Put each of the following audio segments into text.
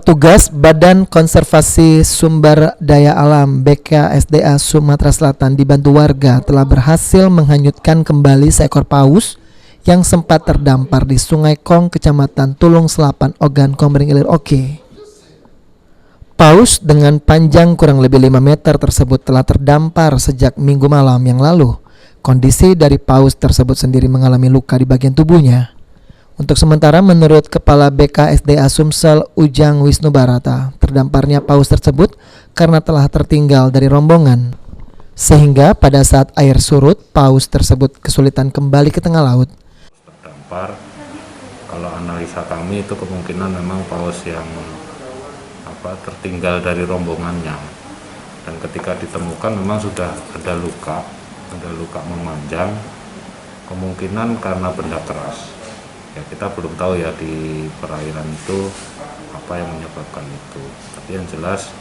Petugas Badan Konservasi Sumber Daya Alam BKSDA Sumatera Selatan dibantu warga telah berhasil menghanyutkan kembali seekor paus yang sempat terdampar di Sungai Kong, Kecamatan Tulung Selapan, Ogan Komering Ilir Oke. Paus dengan panjang kurang lebih 5 meter tersebut telah terdampar sejak Minggu malam yang lalu. Kondisi dari paus tersebut sendiri mengalami luka di bagian tubuhnya. Untuk sementara, menurut Kepala BKSDA Sumsel Ujang Wisnu Barata, terdamparnya paus tersebut karena telah tertinggal dari rombongan. Sehingga pada saat air surut, paus tersebut kesulitan kembali ke tengah laut. Terdampar, kalau analisa kami itu kemungkinan memang paus yang tertinggal dari rombongannya. Dan ketika ditemukan memang sudah ada luka memanjang, kemungkinan karena benda keras. Ya, kita belum tahu ya di perairan itu apa yang menyebabkan itu. Tapi yang jelas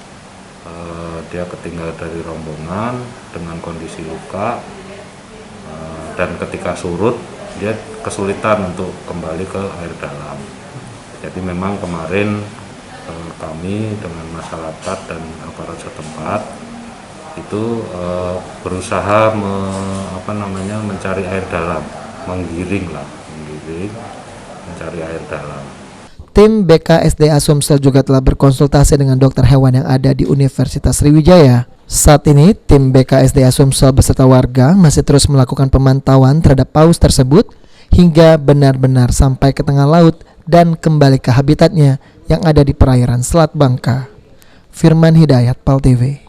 dia ketinggal dari rombongan dengan kondisi luka, dan ketika surut dia kesulitan untuk kembali ke air dalam. Jadi memang kemarin kami dengan masyarakat dan aparat setempat itu berusaha mencari air dalam, menggiring mencari air dalam. Tim BKSDA Sumsel juga telah berkonsultasi dengan dokter hewan yang ada di Universitas Sriwijaya. Saat ini, tim BKSDA Sumsel beserta warga masih terus melakukan pemantauan terhadap paus tersebut hingga benar-benar sampai ke tengah laut dan kembali ke habitatnya yang ada di perairan Selat Bangka. Firman Hidayat, PAL TV.